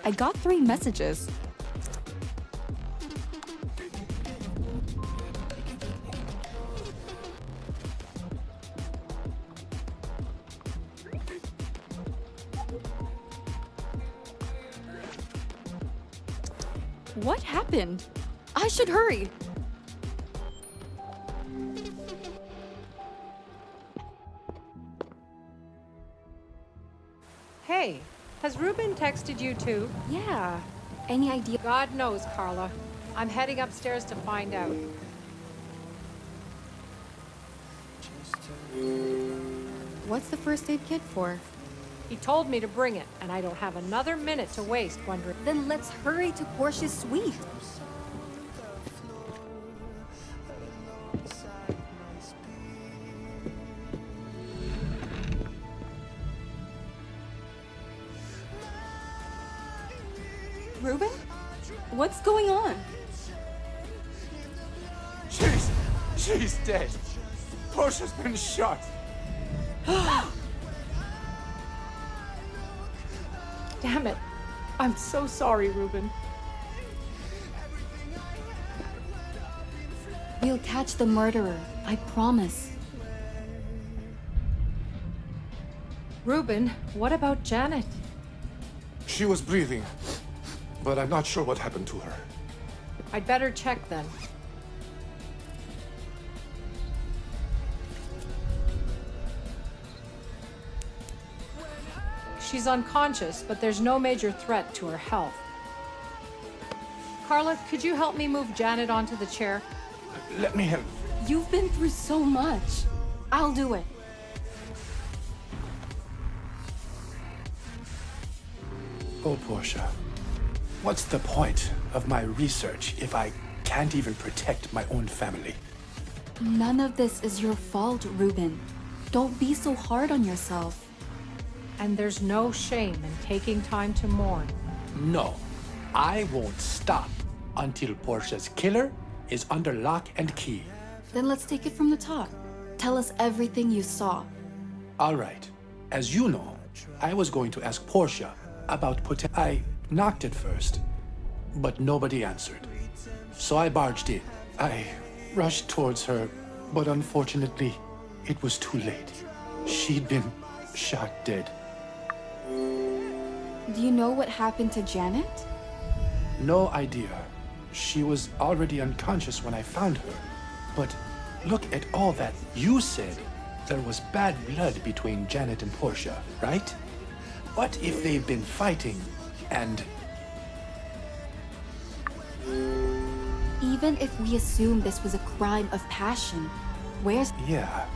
I got 3 messages. What happened? I should hurry. Hey, has Ruben texted you too? Yeah. Any idea? God knows, Carla. I'm heading upstairs to find out. What's the first aid kit for? He told me to bring it, and I don't have another minute to waste wondering. Then let's hurry to Portia's suite. Ruben? What's going on? She's dead. Portia's been shot. Damn it. I'm so sorry, Ruben. We'll catch the murderer, I promise. Ruben, what about Janet? She was breathing, but I'm not sure what happened to her. I'd better check then. She's unconscious, but there's no major threat to her health. Carla, could you help me move Janet onto the chair? Let me help. You've been through so much. I'll do it. Oh, Portia. What's the point of my research if I can't even protect my own family? None of this is your fault, Ruben. Don't be so hard on yourself. And there's no shame in taking time to mourn. No, I won't stop until Portia's killer is under lock and key. Then let's take it from the top. Tell us everything you saw. All right. As you know, I was going to ask Portia about I knocked at first, but nobody answered. So I barged in. I rushed towards her, but unfortunately, it was too late. She'd been shot dead. Do you know what happened to Janet? No idea. She was already unconscious when I found her. But look at all that. You said there was bad blood between Janet and Portia, right? What if they've been fighting and... Even if we assume this was a crime of passion, where's... Yeah,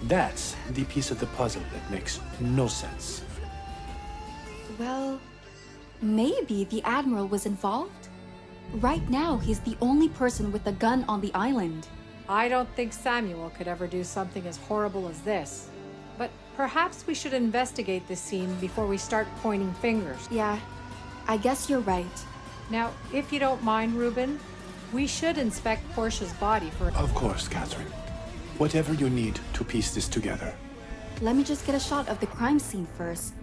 that's the piece of the puzzle that makes no sense. Well, maybe the Admiral was involved? Right now, he's the only person with a gun on the island. I don't think Samuel could ever do something as horrible as this. But perhaps we should investigate this scene before we start pointing fingers. Yeah, I guess you're right. Now, if you don't mind, Ruben, we should inspect Portia's body for... Of course, Catherine. Whatever you need to piece this together. Let me just get a shot of the crime scene first.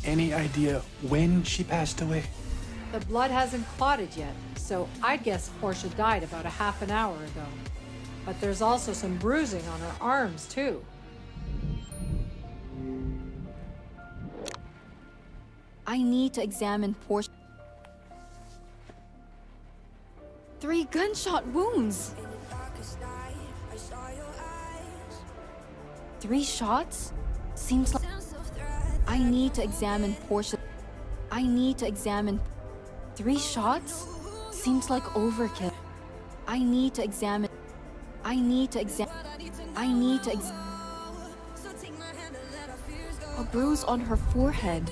Any idea when she passed away? The blood hasn't clotted yet, so I'd guess Portia died about a half an hour ago. But there's also some bruising on her arms, too. I need to examine Portia. 3 gunshot wounds. 3 shots? Seems like... I need to examine Portia. I need to examine... 3 shots? Seems like overkill. I need to examine... I need to examine... I need to examine... A bruise on her forehead.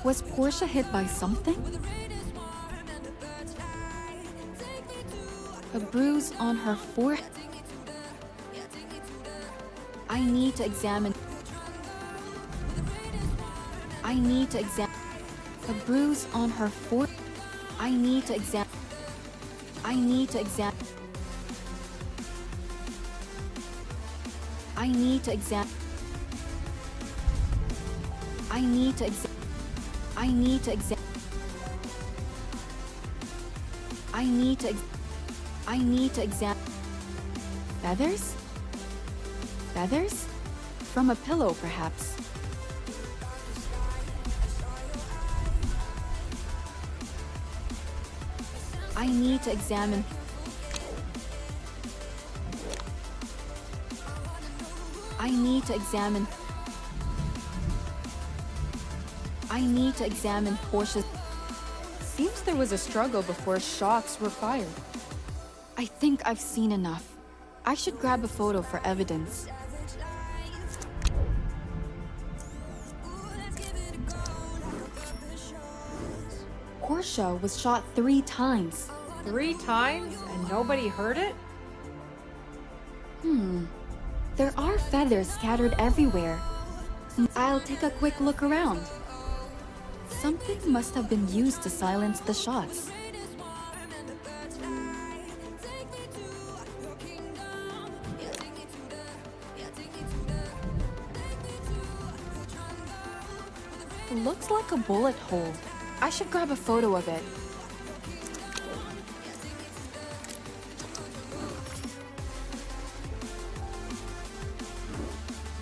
Was Portia hit by something? A bruise on her forehead. I need to examine... I need to examine... A bruise on her forehead. I need to examine... I need to examine... I need to examine. I need to examine. I need to examine. I need to. I need to examine. Feathers? Feathers? From a pillow, perhaps. I need to examine. I need to examine. I need to examine Portia's. Seems there was a struggle before shots were fired. I think I've seen enough. I should grab a photo for evidence. Portia was shot 3 times. 3 times and nobody heard it? There are feathers scattered everywhere. I'll take a quick look around. Something must have been used to silence the shots. Looks like a bullet hole. I should grab a photo of it.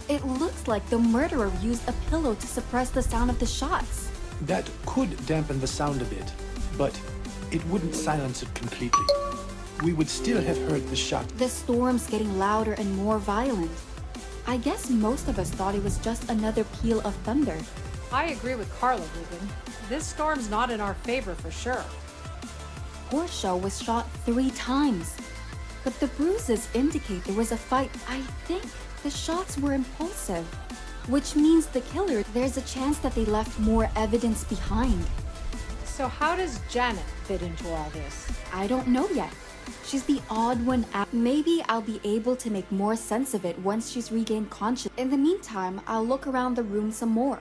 It looks like the murderer used a pillow to suppress the sound of the shots. That could dampen the sound a bit, but it wouldn't silence it completely. We would still have heard the shot. The storm's getting louder and more violent. I guess most of us thought it was just another peal of thunder. I agree with Carla, Ruben. This storm's not in our favor for sure. Portia was shot 3 times. But the bruises indicate there was a fight. I think the shots were impulsive. Which means the killer, there's a chance that they left more evidence behind. So how does Janet fit into all this? I don't know yet. She's the odd one out. Maybe I'll be able to make more sense of it once she's regained consciousness. In the meantime, I'll look around the room some more.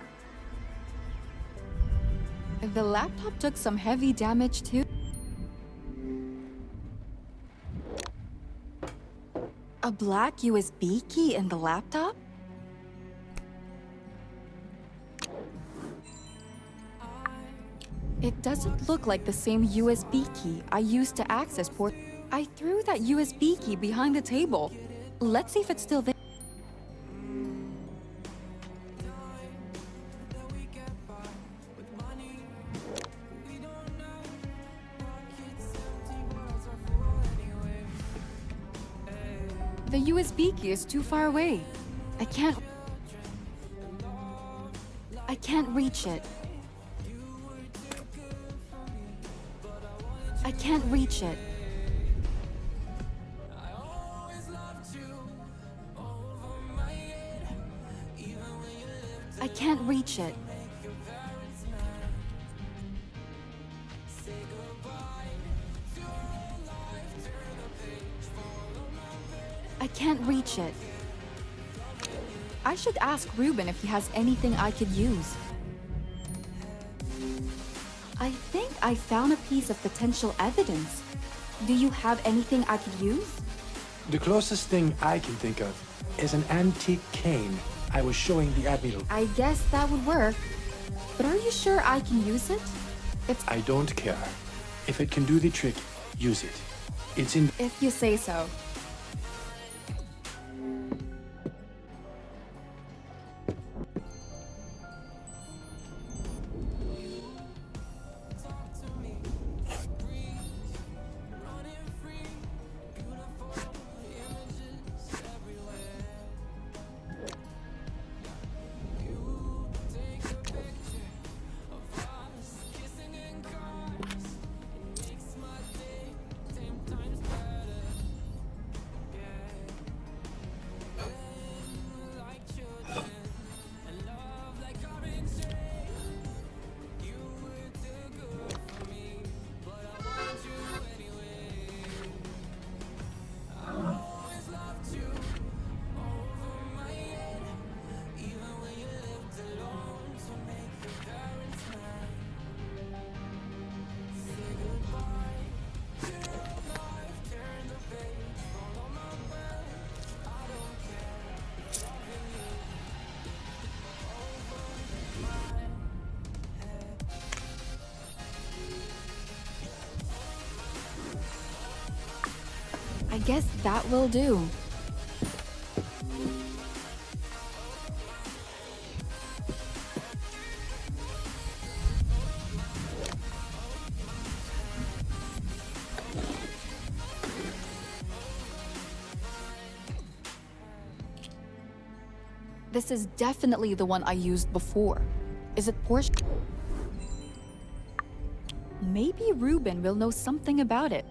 The laptop took some heavy damage too. A black USB key in the laptop? It doesn't look like the same USB key I used to access port. I threw that USB key behind the table. Let's see if it's still there. The USB key is too far away. I can't reach it. I can't reach it. I can't reach it. I can't reach it. I should ask Ruben if he has anything I could use. I think I found a piece of potential evidence. Do you have anything I could use? The closest thing I can think of is an antique cane I was showing the Admiral. I guess that would work. But are you sure I can use it? I don't care. If it can do the trick, use it. It's in... If you say so. I guess that will do. This is definitely the one I used before. Is it Portia? Maybe Ruben will know something about it.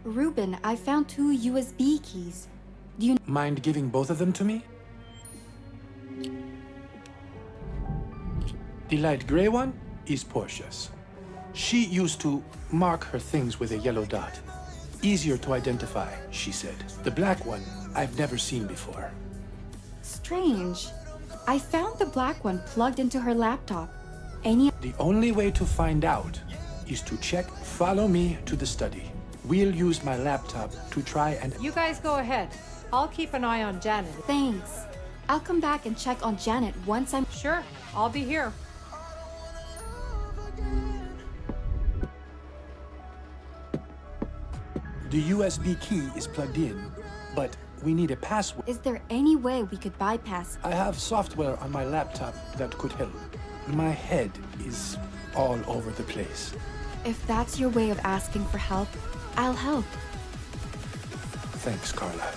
Ruben, I found 2 USB keys. Do you Mind giving both of them to me? The light gray one is Portia's. She used to mark her things with a yellow dot. Easier to identify, she said. The black one I've never seen before. Strange. I found the black one plugged into her laptop. Any The only way to find out is to check follow me to the study. We'll use my laptop to try and... You guys go ahead. I'll keep an eye on Janet. Thanks. I'll come back and check on Janet once I'm... Sure, I'll be here. The USB key is plugged in, but we need a password. Is there any way we could bypass? I have software on my laptop that could help. My head is all over the place. If that's your way of asking for help, I'll help. Thanks, Carla.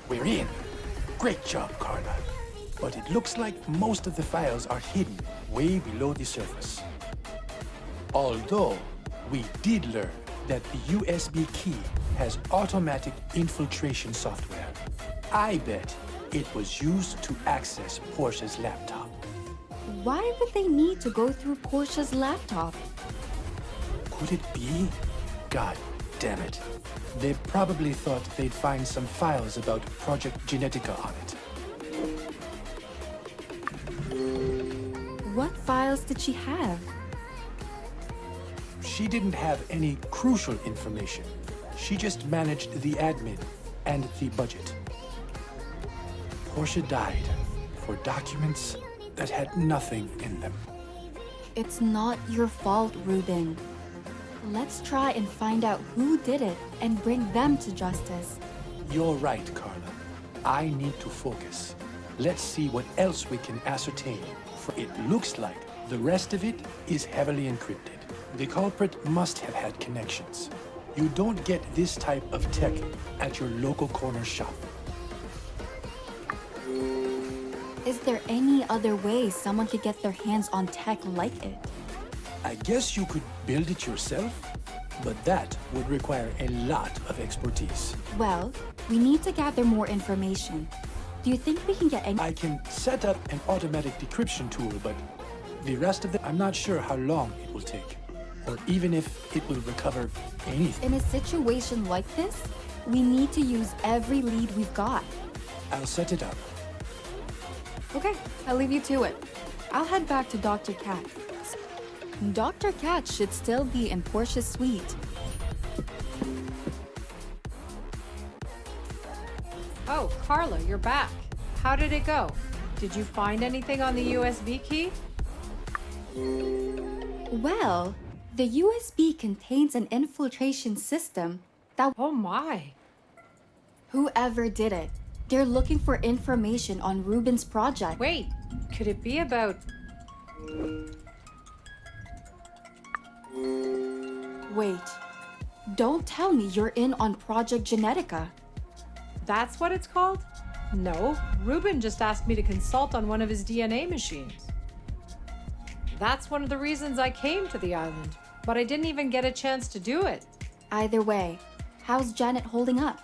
We're in. Great job, Carla. but it looks like most of the files are hidden way below the surface. Although, we did learn that the USB key has automatic infiltration software. I bet it was used to access Portia's laptop. Why would they need to go through Portia's laptop? Could it be? God damn it. They probably thought they'd find some files about Project Genetica on it. What files did she have? She didn't have any crucial information. She just managed the admin and the budget. Portia died for documents that had nothing in them. It's not your fault, Ruben. Let's try and find out who did it and bring them to justice. You're right, Carla. I need to focus. Let's see what else we can ascertain. For it looks like the rest of it is heavily encrypted. The culprit must have had connections. You don't get this type of tech at your local corner shop. Is there any other way someone could get their hands on tech like it? I guess you could build it yourself, but that would require a lot of expertise. Well, we need to gather more information. Do you think we can get any? I can set up an automatic decryption tool, but the rest of it, I'm not sure how long it will take, or even if it will recover anything. In a situation like this, we need to use every lead we've got. I'll set it up. Okay, I'll leave you to it. I'll head back to Dr. Cat. Dr. Cat should still be in Portia's suite. Oh, Carla, you're back. How did it go? Did you find anything on the USB key? Well, the USB contains an infiltration system that Oh my. whoever did it, they're looking for information on Ruben's project. Wait, could it be about... Wait, don't tell me you're in on Project Genetica. That's what it's called? No, Ruben just asked me to consult on one of his DNA machines. That's one of the reasons I came to the island, but I didn't even get a chance to do it. Either way, how's Janet holding up?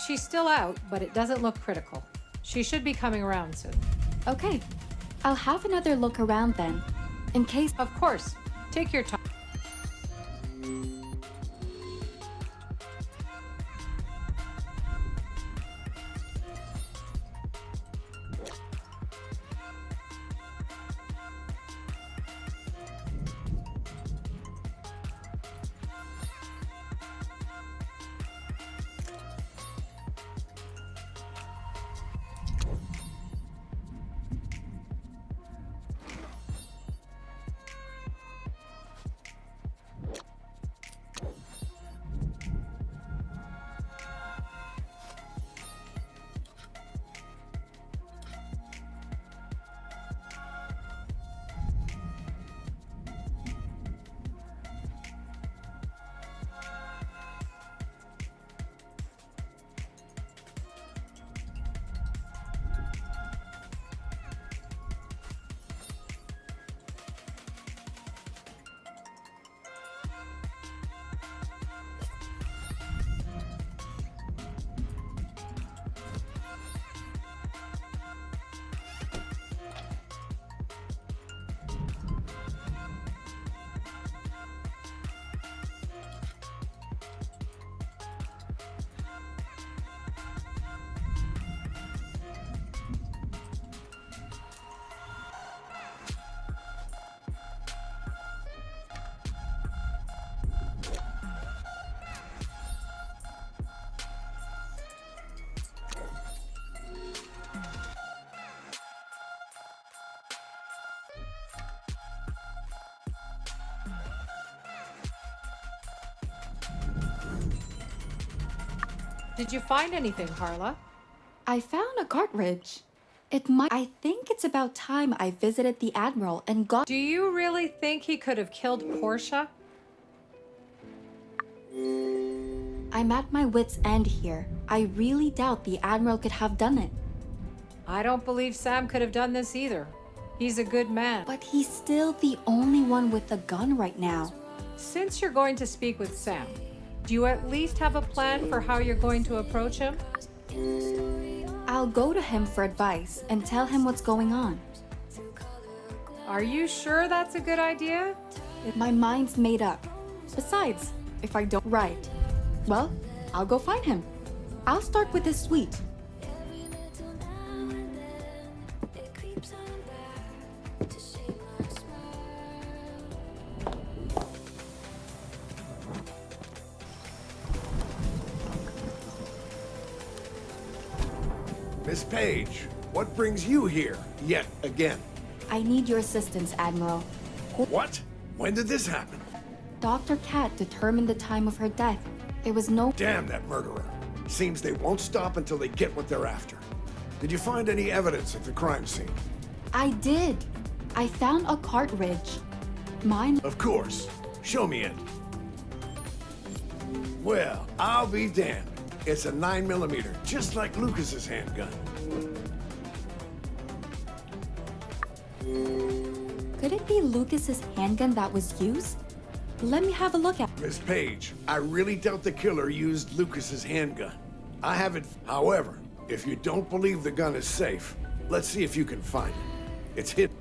She's still out, but it doesn't look critical. She should be coming around soon. Okay, I'll have another look around then, in case. Of course, take your time. Did you find anything, Carla? I found a cartridge. I think it's about time I visited the Admiral and got. Do you really think he could have killed Portia? I'm at my wit's end here. I really doubt the Admiral could have done it. I don't believe Sam could have done this either. He's a good man. But he's still the only one with a gun right now. Since you're going to speak with Sam, do you at least have a plan for how you're going to approach him? I'll go to him for advice and tell him what's going on. Are you sure that's a good idea? My mind's made up. Besides, if I don't write, well, I'll go find him. I'll start with his suite. Miss Page, what brings you here yet again? I need your assistance, Admiral. What? When did this happen? Dr. Cat determined the time of her death. It was no... Damn that murderer. Seems they won't stop until they get what they're after. Did you find any evidence at the crime scene? I did. I found a cartridge. Mine... Of course. Show me it. Well, I'll be damned. It's a 9mm, just like Lucas's handgun. Could it be Lucas's handgun that was used? Let me have a look at... Miss Page, I really doubt the killer used Lucas's handgun. I haven't... However, if you don't believe the gun is safe, let's see if you can find it. It's hidden.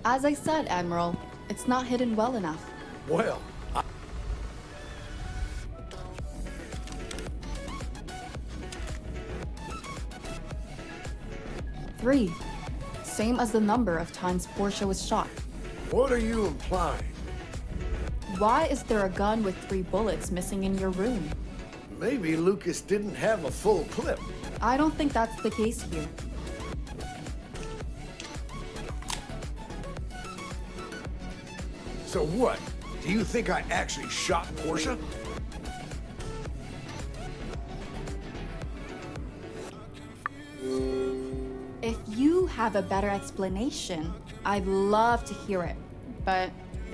As I said, Admiral, it's not hidden well enough. Well, 3. Same as the number of times Portia was shot. what are you implying? Why is there a gun with 3 bullets missing in your room? Maybe Lucas didn't have a full clip. I don't think that's the case here. So what? Do you think I actually shot Portia? If you have a better explanation, I'd love to hear it. But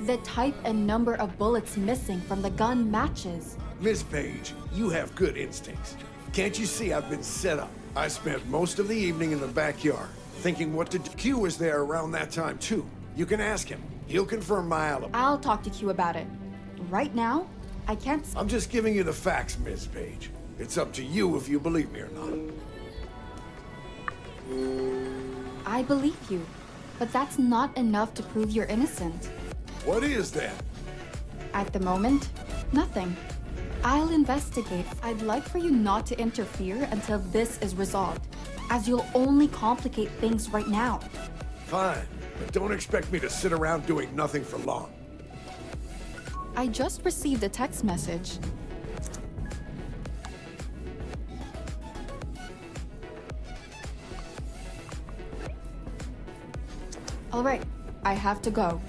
the type and number of bullets missing from the gun matches. Miss Page, you have good instincts. Can't you see I've been set up? I spent most of the evening in the backyard, thinking what to do. Q was there around that time, too. You can ask him. He'll confirm my alibi. I'll talk to Q about it. Right now, I can't. I'm just giving you the facts, Miss Page. It's up to you if you believe me or not. I believe you, but that's not enough to prove you're innocent. What is that? At the moment, nothing. I'll investigate. I'd like for you not to interfere until this is resolved, as you'll only complicate things right now. Fine, but don't expect me to sit around doing nothing for long. I just received a text message. All right, I have to go.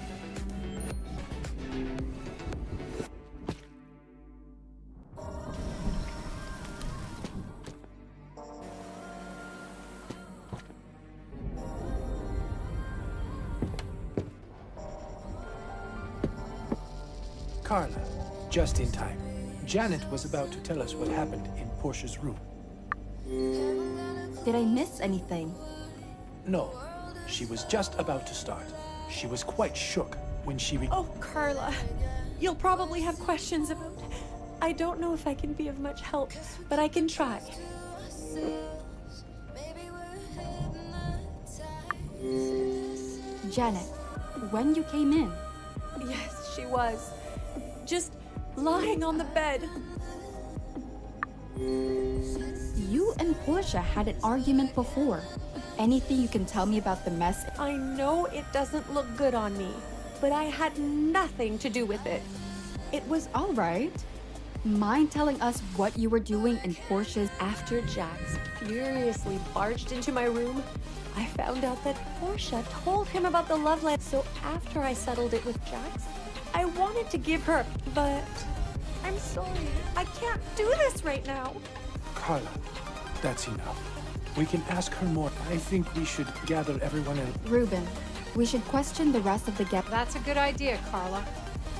Carla, just in time. Janet was about to tell us what happened in Portia's room. Did I miss anything? No, she was just about to start. She was quite shook when she Oh, Carla, you'll probably have questions about... I don't know if I can be of much help, but I can try. Janet, when you came in, Yes, she was. Just lying on the bed. you and Portia had an argument before. Anything you can tell me about the mess? I know it doesn't look good on me, but I had nothing to do with it. It was All right. Mind telling us what you were doing in Portia's... after Jax furiously barged into my room. I found out that Portia told him about the love letter. So after I settled it with Jax, I wanted to give her, but I'm sorry. I can't do this right now. Carla, that's enough. We can ask her more. I think we should gather everyone in. Ruben, we should question the rest of the get. That's a good idea, Carla.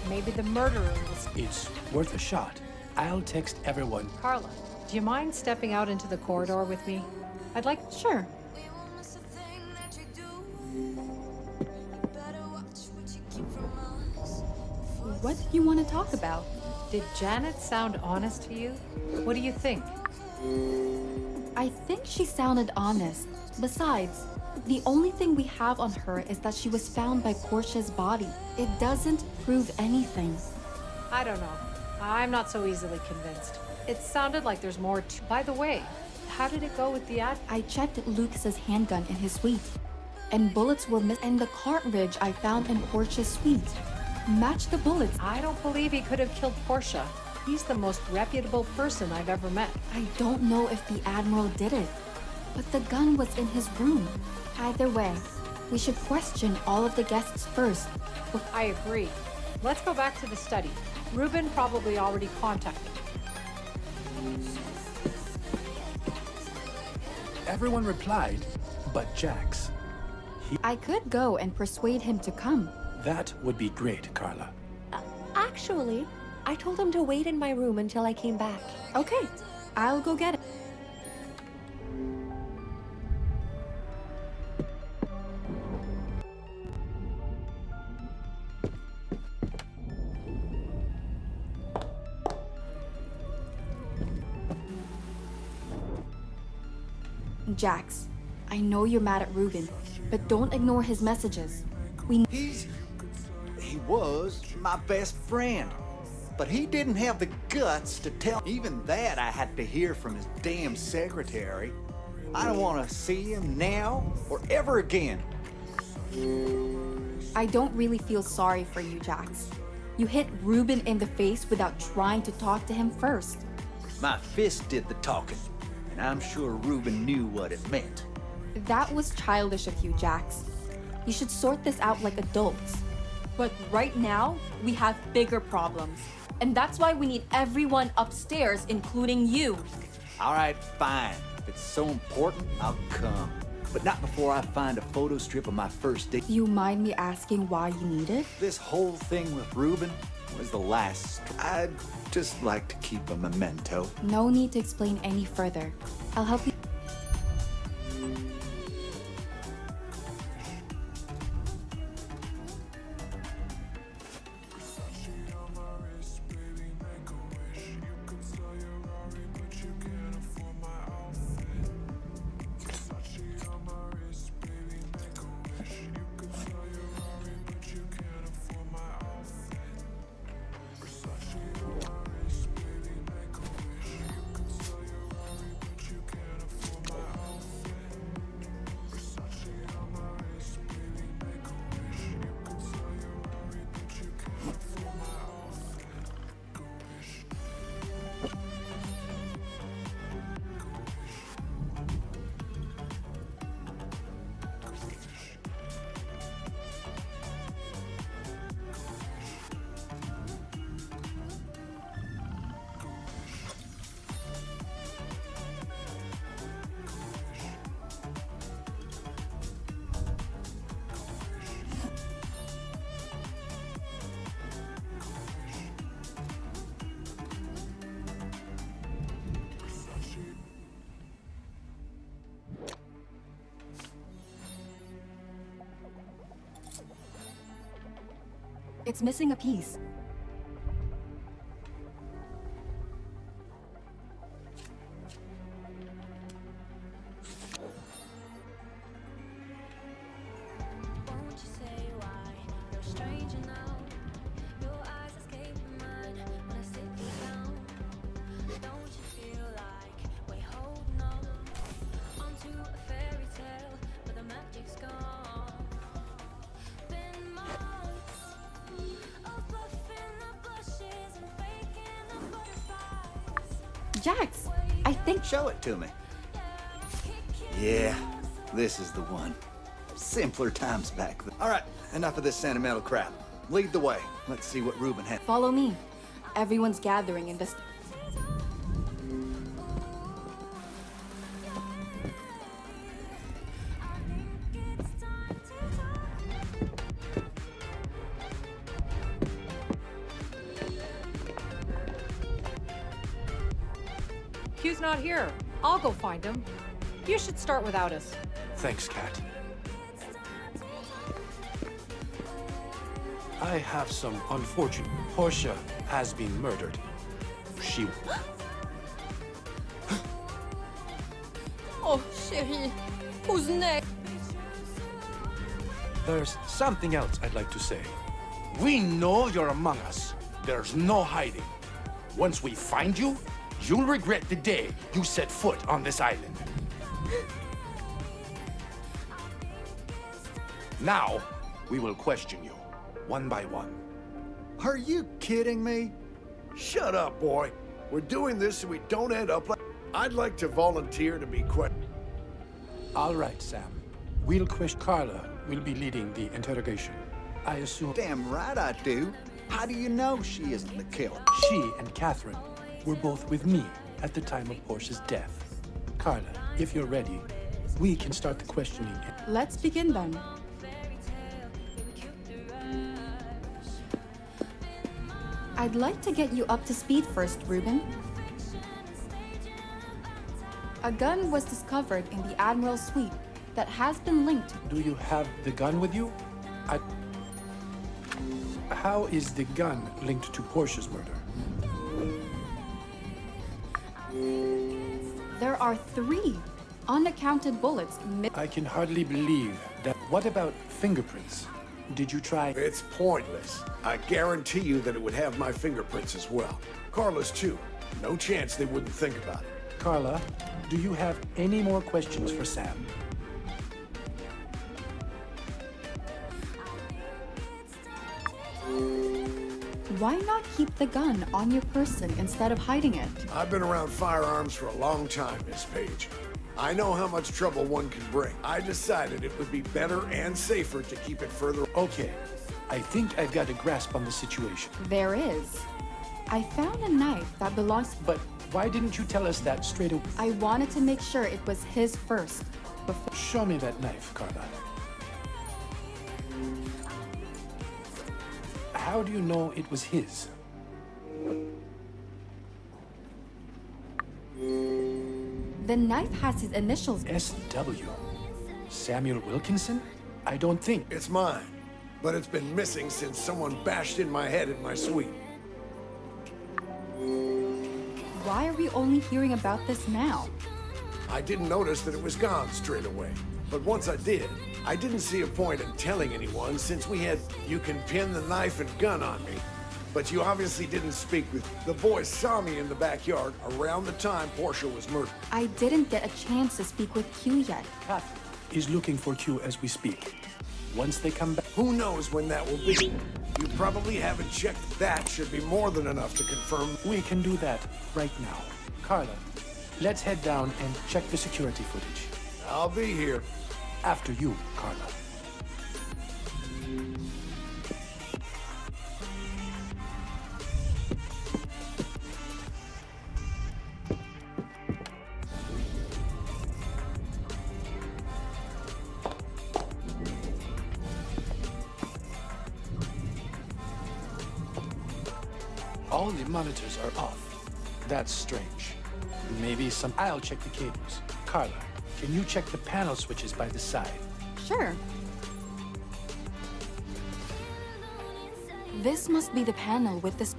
Maybe the murderer was... It's worth a shot. I'll text everyone. Carla, do you mind stepping out into the corridor with me? I'd like... Sure. What do you want to talk about? Did Janet sound honest to you? What do you think? I think she sounded honest. Besides, the only thing we have on her is that she was found by Portia's body. It doesn't prove anything. I don't know. I'm not so easily convinced. It sounded like there's more to... By the way, how did it go with the ad? I checked Lucas's handgun in his suite, and bullets were missing. And the cartridge I found in Portia's suite matched the bullets. I don't believe he could have killed Portia. He's the most reputable person I've ever met. I don't know if the Admiral did it, but the gun was in his room. Either way, we should question all of the guests first. I agree. Let's go back to the study. Ruben probably already contacted. Everyone replied, but Jax. I could go and persuade him to come. That would be great, Carla. Actually, I told him to wait in my room until I came back. Okay, I'll go get it. Jax, I know you're mad at Ruben, but don't ignore his messages. He was my best friend. But he didn't have the guts to tell. Even that I had to hear from his damn secretary. I don't want to see him now or ever again. I don't really feel sorry for you, Jax. You hit Ruben in the face without trying to talk to him first. My fist did the talking, and I'm sure Ruben knew what it meant. That was childish of you, Jax. You should sort this out like adults. But right now, we have bigger problems. And that's why we need everyone upstairs, including you. All right, fine. If it's so important, I'll come. But not before I find a photo strip of my first date. Do you mind me asking why you need it? This whole thing with Ruben was the last. I'd just like to keep a memento. No need to explain any further. I'll help you. It's missing a piece. Jax, I think... Show it to me. Yeah, this is the one. Simpler times back then. All right, enough of this sentimental crap. Lead the way. Let's see what Ruben had. Follow me. Everyone's gathering in this... Q's not here. I'll go find him. You should start without us. Thanks, Kat. I have some unfortunate... Portia has been murdered. She... Oh, chérie. Who's next? There's something else I'd like to say. We know you're among us. There's no hiding. Once we find you, you'll regret the day you set foot on this island. Now, we will question you, one by one. Are you kidding me? Shut up, boy. We're doing this so we don't end up like... I'd like to volunteer to be All right, Sam. We'll question Carla will be leading the interrogation. I assume Damn right I do. How do you know she isn't the killer? she and Catherine were both with me at the time of Portia's death. Carla, if you're ready, we can start the questioning. Let's begin then. I'd like to get you up to speed first, Ruben. A gun was discovered in the Admiral's suite that has been linked. Do you have the gun with you? How is the gun linked to Portia's murder? There are 3 unaccounted bullets. I can hardly believe that. What about fingerprints? Did you try? It's pointless. I guarantee you that it would have my fingerprints as well. Carla's too. No chance they wouldn't think about it. Carla, do you have any more questions for Sam? Why not keep the gun on your person instead of hiding it? I've been around firearms for a long time, Miss Page. I know how much trouble one can bring. I decided it would be better and safer to keep it further. Okay, I think I've got a grasp on the situation. There is. I found a knife that belongs. But why didn't you tell us that straight away? I wanted to make sure it was his first. Before. Show me that knife, Carla. How do you know it was his? The knife has his initials. S.W. Samuel Wilkinson? I don't think. It's mine, but it's been missing since someone bashed in my head in my suite. Why are we only hearing about this now? I didn't notice that it was gone straight away. But once I did, I didn't see a point in telling anyone since we had... You can pin the knife and gun on me, but you obviously didn't speak with... The boys saw me in the backyard around the time Portia was murdered. I didn't get a chance to speak with Q yet. Catherine is looking for Q as we speak. Once they come back... Who knows when that will be? You probably haven't checked. That should be more than enough to confirm. We can do that right now. Carla, let's head down and check the security footage. I'll be here. After you, Carla. All the monitors are off. That's strange. Maybe some... I'll check the cables. Carla, can you check the panel switches by the side? Sure. This must be the panel with this.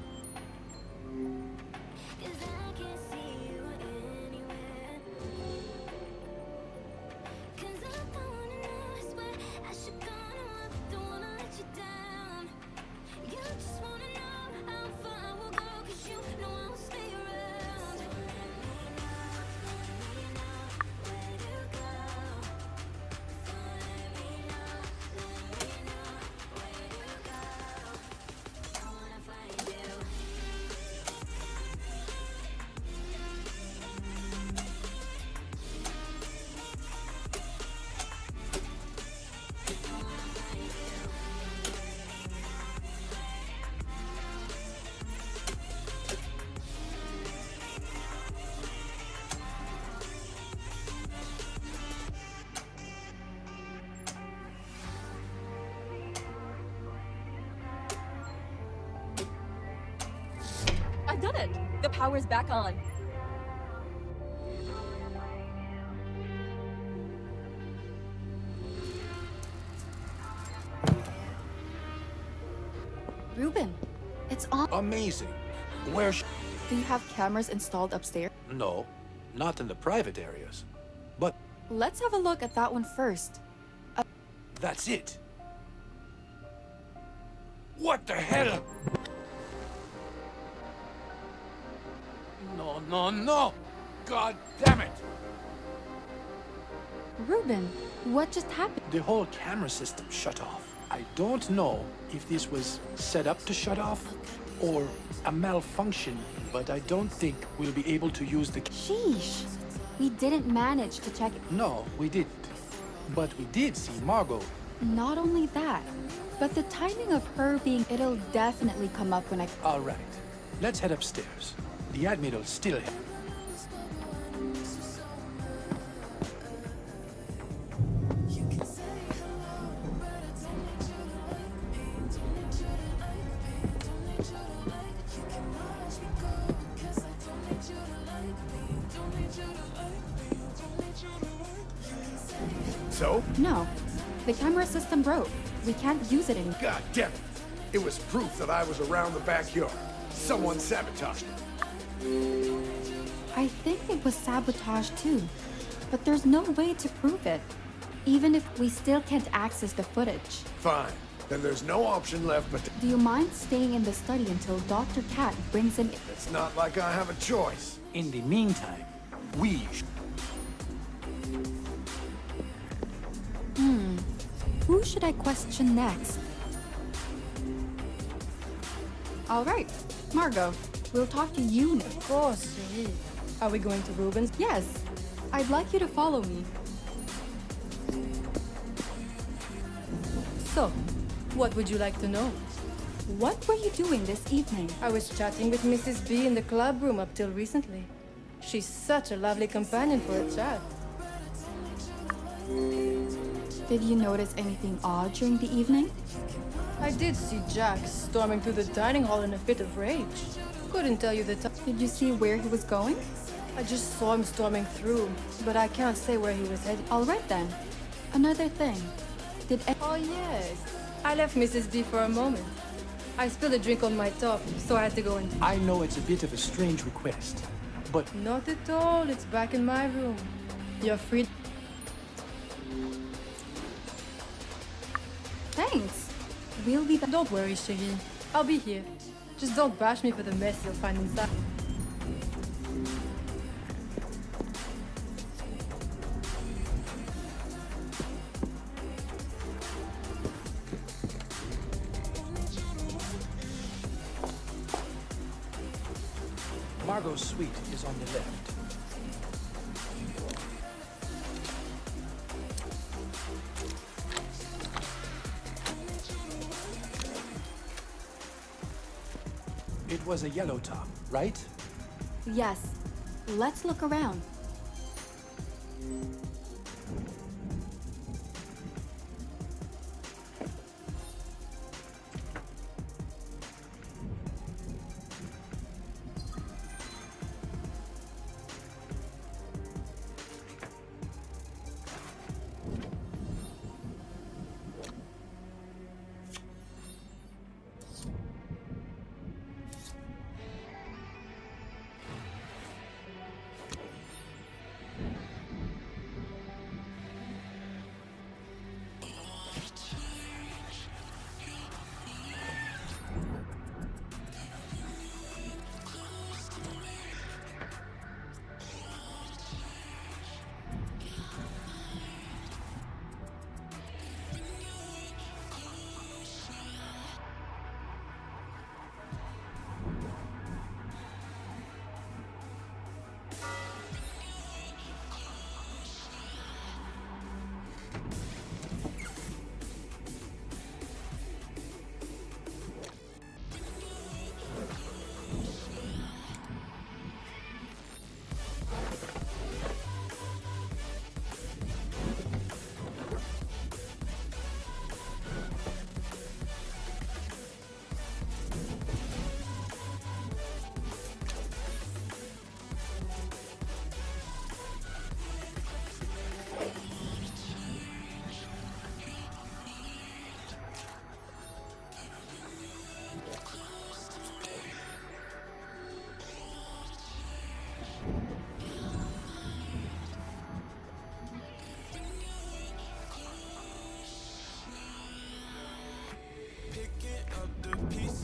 I've done it! The power's back on. Ruben, it's on. Amazing. Where's... Do you have cameras installed upstairs? No, not in the private areas. But Let's have a look at that one first. that's it. What the hell? No, no, no! God damn it! Ruben, what just happened? The whole camera system shut off. I don't know if this was set up to shut off or a malfunction, but I don't think we'll be able to use the... Sheesh. We didn't manage to check it. No, we didn't. But we did see Margot. Not only that, but the timing of her being... It'll definitely come up when I... All right, let's head upstairs. The Admiral's still here. So? No. The camera system broke. We can't use it anymore. God damn it. It was proof that I was around the backyard. Someone sabotaged it. I think it was sabotage too. But there's no way to prove it. Even if we still can't access the footage. Fine. Then there's no option left but to... Do you mind staying in the study until Dr. Cat brings in... It's not like I have a choice. In the meantime, we... Who should I question next? All right, Margot, we'll talk to you next. Of course, Cherie. Are we going to Ruben's? Yes, I'd like you to follow me. So, what would you like to know? What were you doing this evening? I was chatting with Mrs. B in the club room up till recently. She's such a lovely companion for a chat. Did you notice anything odd during the evening? I did see Jack storming through the dining hall in a fit of rage. Couldn't tell you the time. Did you see where he was going? I just saw him storming through, but I can't say where he was headed. All right then. Another thing. Did Oh yes, I left Mrs. B for a moment. I spilled a drink on my top, so I had to go and... I know it's a bit of a strange request, but... Not at all, it's back in my room. You're free... Thanks. We'll be back. Don't worry, Cherie. I'll be here. Just don't bash me for the mess you'll find inside. Margot's suite is on the left. It was a yellow top, right? Yes. Let's look around.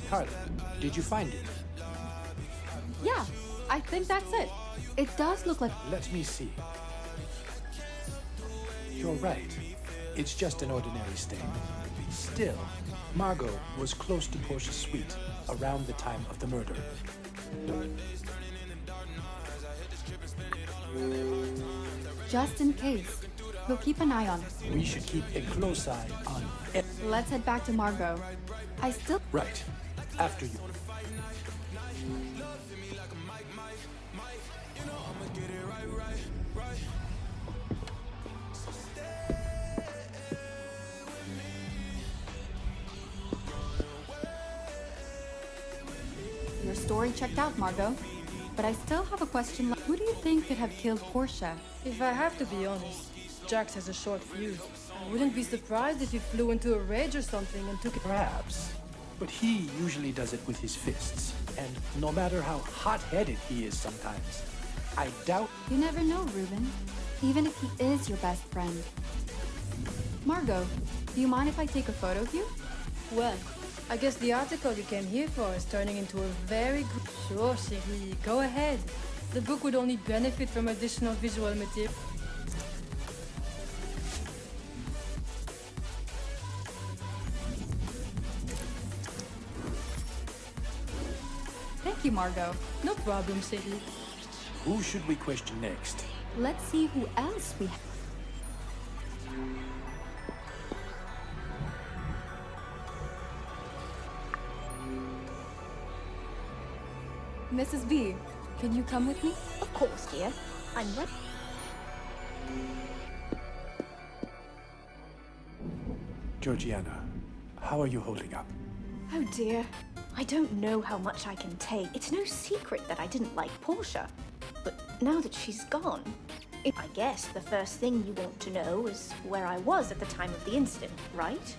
Carla, did you find it? Yeah, I think that's it. It does look like... Let me see. You're right. It's just an ordinary stain. Still, Margot was close to Portia's suite around the time of the murder. Just in case. We'll keep an eye on it. We should keep a close eye on it. Let's head back to Margot. I still... Right. After you. Your story checked out, Margot. But I still have a question. Who do you think could have killed Portia? If I have to be honest, Jax has a short fuse. I wouldn't be surprised if he flew into a rage or something and took it. Perhaps. But he usually does it with his fists. And no matter how hot-headed he is sometimes, I doubt... You never know, Ruben. Even if he is your best friend. Margot, do you mind if I take a photo of you? Well, I guess the article you came here for is turning into a very good... Sure, chérie, go ahead. The book would only benefit from additional visual material. Thank you, Margot. No problem, chérie. Who should we question next? Let's see who else we have. Mrs. B, can you come with me? Of course, dear. I'm ready. Georgiana, how are you holding up? Oh dear. I don't know how much I can take. It's no secret that I didn't like Portia. But now that she's gone, I guess the first thing you want to know is where I was at the time of the incident, right?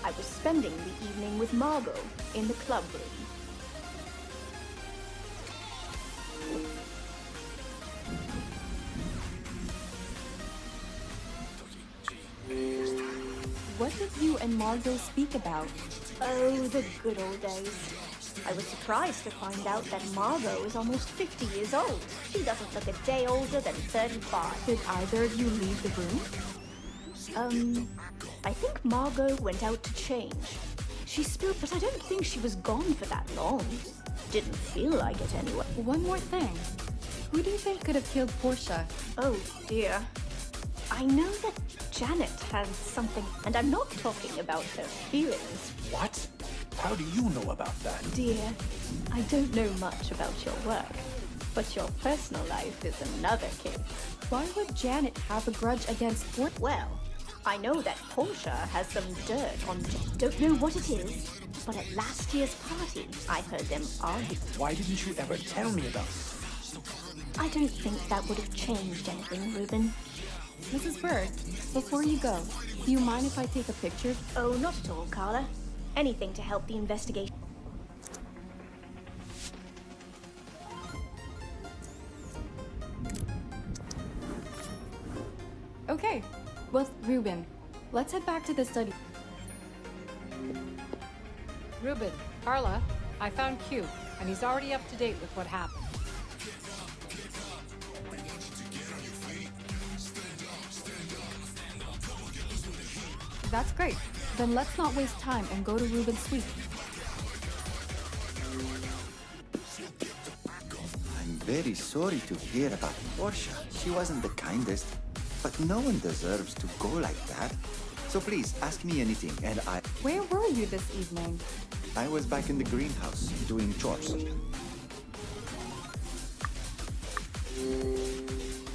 I was spending the evening with Margot in the club room. What did you and Margot speak about? Oh, the good old days. I was surprised to find out that Margot is almost 50 years old. She doesn't look a day older than 35. Did either of you leave the room? I think Margot went out to change. She spilled, but I don't think she was gone for that long. Didn't feel like it anyway. One more thing. Who do you think could have killed Portia? Oh, dear. I know that Janet has something, and I'm not talking about her feelings. What? How do you know about that? Dear, I don't know much about your work, but your personal life is another case. Why would Janet have a grudge against Portia? Well, I know that Portia has some dirt on Janet. Don't know what it is, but at last year's party, I heard them argue. Why didn't you ever tell me about it? I don't think that would have changed anything, Ruben. Mrs. Bird, before you go, do you mind if I take a picture? Oh, not at all, Carla. Anything to help the investigation. Okay. Well, Ruben, let's head back to the study. Ruben, Carla, I found Q, and he's already up to date with what happened. That's great. Then let's not waste time and go to Ruben's suite. I'm very sorry to hear about Portia. She wasn't the kindest, but no one deserves to go like that. So please, ask me anything, and Where were you this evening? I was back in the greenhouse, doing chores.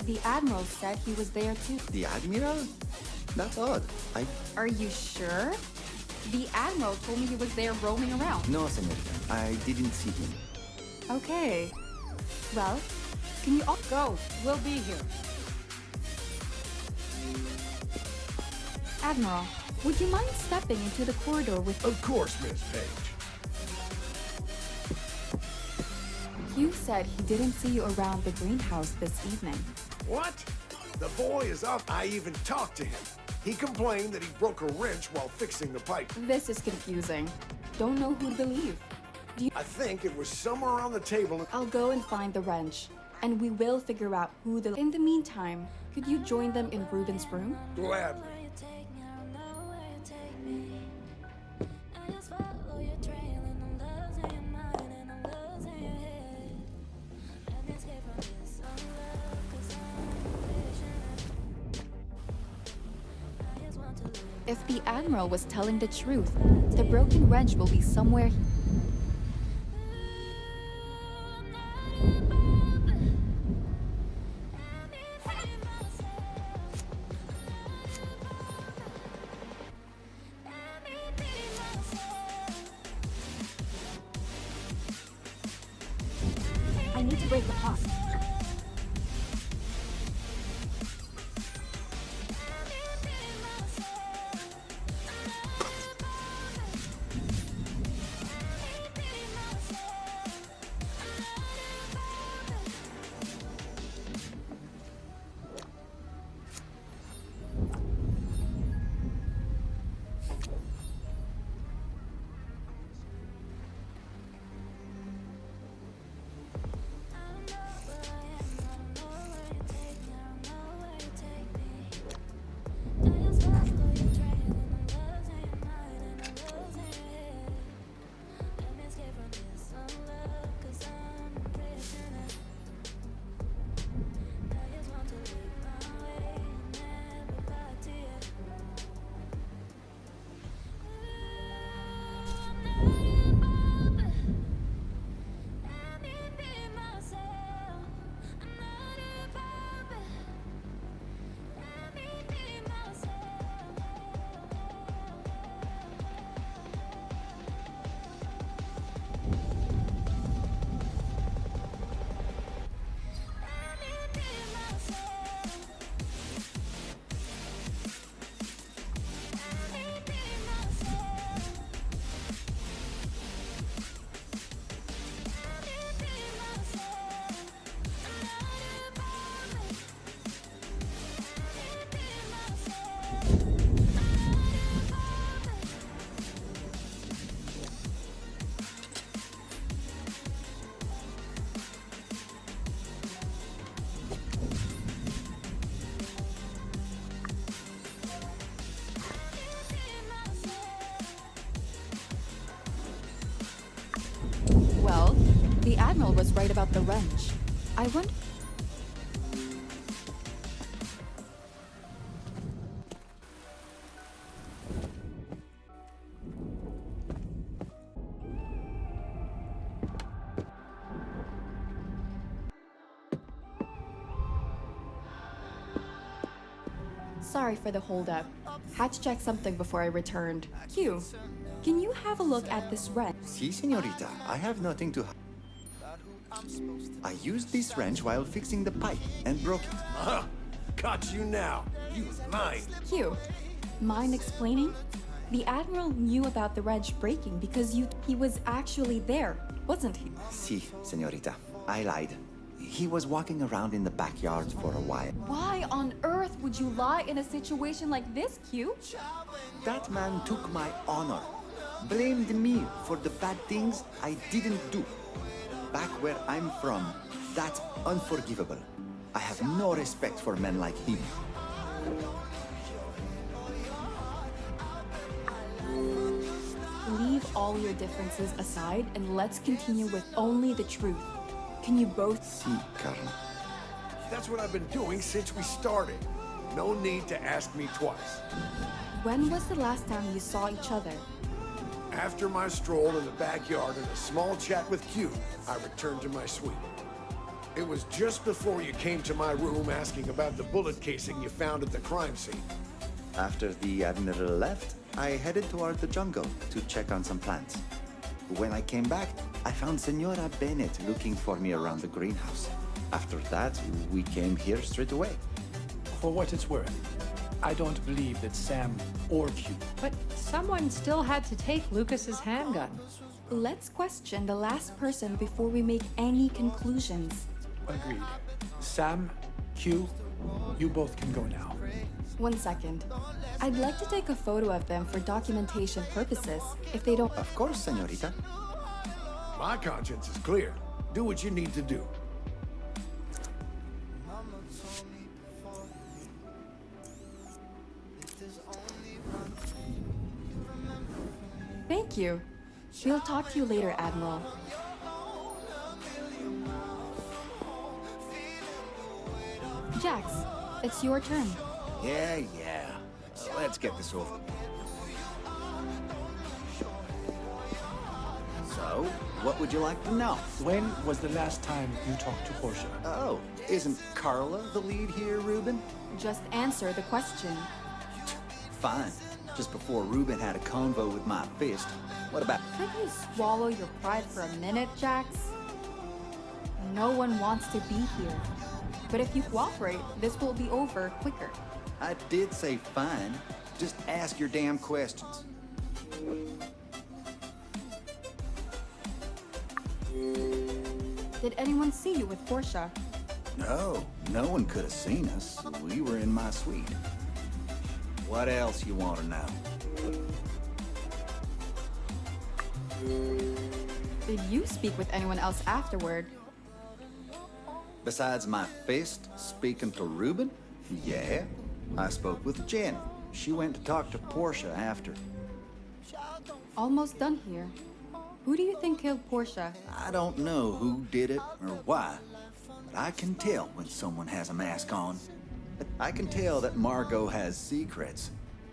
The Admiral said he was there too. The Admiral? That's odd. Are you sure? The Admiral told me he was there roaming around. No, senorita. I didn't see him. Okay. Well, can you all Go. We'll be here. Admiral, would you mind stepping into the corridor with... Of course, Miss Page. Hugh said he didn't see you around the greenhouse this evening. What? The boy is up. I even talked to him. He complained that he broke a wrench while fixing the pipe. This is confusing. Don't know who to believe. I think it was somewhere on the table. I'll go and find the wrench, and we will figure out who the... In the meantime, could you join them in Ruben's room? Gladly. If the Admiral was telling the truth, the broken wrench will be somewhere. I need to break the pause. Well, the Admiral was right about the wrench. I wonder. Sorry for the holdup. Had to check something before I returned. Q, can you have a look at this wrench? Si, señorita, I have nothing to. I used this wrench while fixing the pipe and broke it. Got you now. You lying. Q, mind explaining? The Admiral knew about the wrench breaking because he was actually there, wasn't he? Si, señorita, I lied. He was walking around in the backyard for a while. Why on earth would you lie in a situation like this, Q? That man took my honor, blamed me for the bad things I didn't do. Back where I'm from, that's unforgivable. I have no respect for men like him. Leave all your differences aside and let's continue with only the truth. Can you both See, Colonel. That's what I've been doing since we started. No need to ask me twice. When was the last time you saw each other? After my stroll in the backyard and a small chat with Q, I returned to my suite. It was just before you came to my room asking about the bullet casing you found at the crime scene. After the Admiral left, I headed toward the jungle to check on some plants. When I came back, I found Senora Bennett looking for me around the greenhouse. After that, we came here straight away. For what it's worth, I don't believe that Sam or Q. But someone still had to take Lucas's handgun. Let's question the last person before we make any conclusions. Agreed. Sam, Q, you both can go now. 1 second. I'd like to take a photo of them for documentation purposes, if they don't... Of course, señorita. My conscience is clear. Do what you need to do. Thank you. We'll talk to you later, Admiral. Jax, it's your turn. Yeah. Let's get this over. What would you like to know? When was the last time you talked to Portia? Oh, isn't Carla the lead here, Ruben? Just answer the question. Fine. Just before Ruben had a convo with my fist. What about... Could you swallow your pride for a minute, Jax? No one wants to be here. But if you cooperate, this will be over quicker. I did say fine. Just ask your damn questions. Did anyone see you with Portia? No, no one could have seen us. We were in my suite. What else you want to know? Did you speak with anyone else afterward? Besides my fist speaking to Ruben? Yeah, I spoke with Jen. She went to talk to Portia after. Almost done here. Who do you think killed Portia? I don't know who did it or why, but I can tell when someone has a mask on. I can tell that Margot has secrets.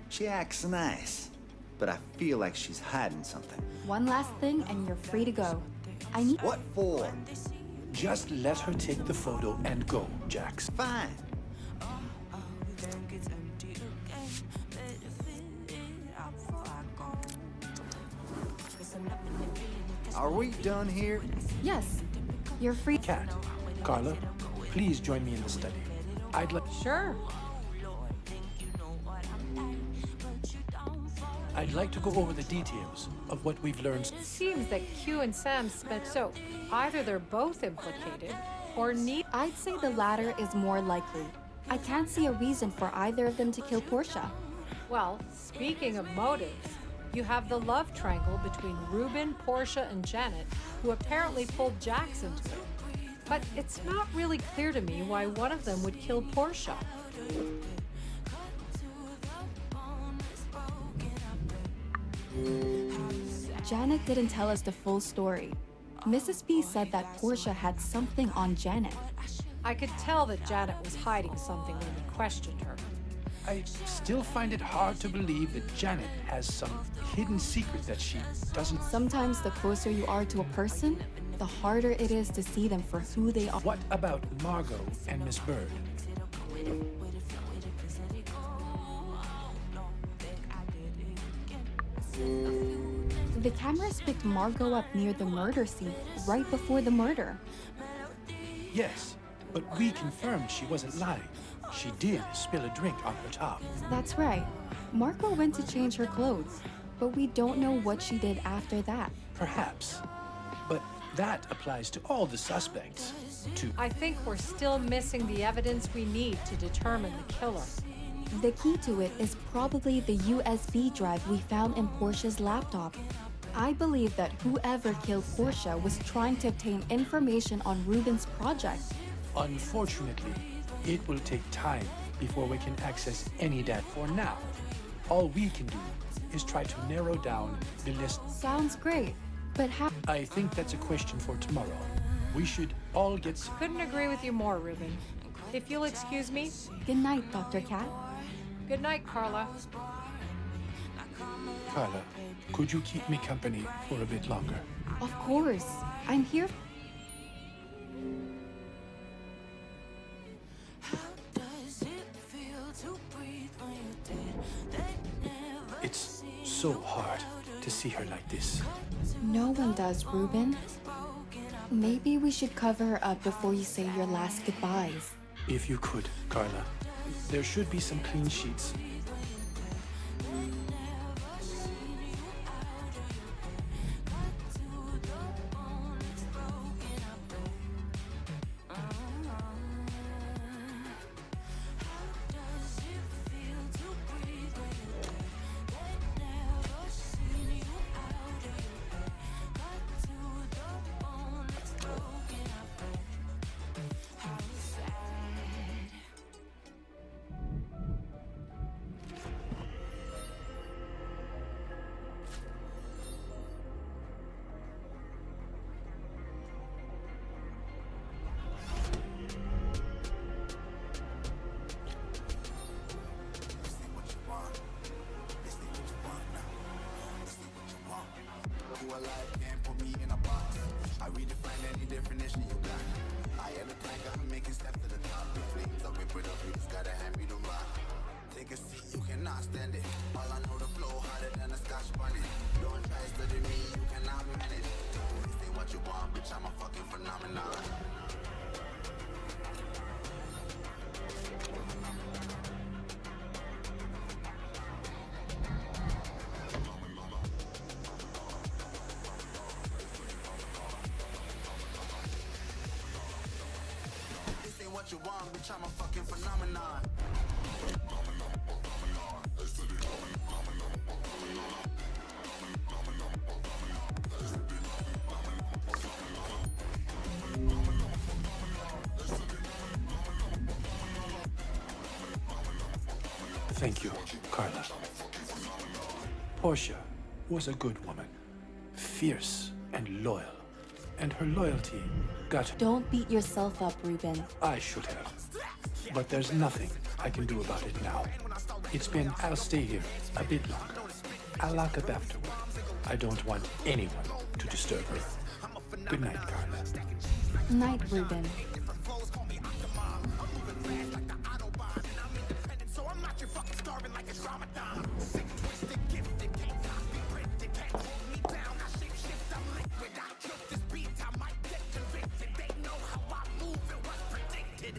She acts nice, but I feel like she's hiding something. One last thing and you're free to go. I need— What for? Just let her take the photo and go, Jax. Fine. Are we done here? Yes, you're free. Kat, Carla, please join me in the study. I'd like to go over the details of what we've learned. Seems that Q and Sam spent so either they're both implicated or neither. I'd say the latter is more likely. I can't see a reason for either of them to kill Portia. Well, speaking of motives, you have the love triangle between Ruben, Portia, and Janet, who apparently pulled Jax into it. But it's not really clear to me why one of them would kill Portia. Janet didn't tell us the full story. Mrs. B said that Portia had something on Janet. I could tell that Janet was hiding something when we questioned her. I still find it hard to believe that Janet has some hidden secret that she doesn't. Sometimes the closer you are to a person, the harder it is to see them for who they are. What about Margot and Miss Bird? The cameras picked Margot up near the murder scene, right before the murder. Yes, but we confirmed she wasn't lying. She did spill a drink on her top. That's right. Margot went to change her clothes, but we don't know what she did after that. Perhaps. But that applies to all the suspects, too. I think we're still missing the evidence we need to determine the killer. The key to it is probably the USB drive we found in Portia's laptop. I believe that whoever killed Portia was trying to obtain information on Ruben's project. Unfortunately, it will take time before we can access any data. For now, all we can do is try to narrow down the list. Sounds great, but how? I think that's a question for tomorrow. We should all get... Couldn't agree with you more, Ruben. If you'll excuse me. Good night, Dr. Cat. Good night, Carla. Carla, could you keep me company for a bit longer? Of course. I'm here. It's so hard to see her like this. No one does, Ruben. Maybe we should cover her up before you say your last goodbyes. If you could, Carla. There should be some clean sheets. it up, you just gotta hand me the rock. Take a seat, you cannot stand it. All I know, the flow harder than a Scotch bunny. Don't try studying me, you cannot manage. Say what you want, bitch, I'm a fucking phenomenon. This ain't what you want, bitch, I'm a fucking phenomenon. Thank you, Carla. Portia was a good woman, fierce and loyal, and her loyalty got... Don't beat yourself up, Ruben. I should have, but there's nothing I can do about it now. I'll stay here a bit longer. I'll lock up afterward. I don't want anyone to disturb her. Good night, Carla. Night, Ruben.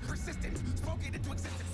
Persistent, spoken into existence.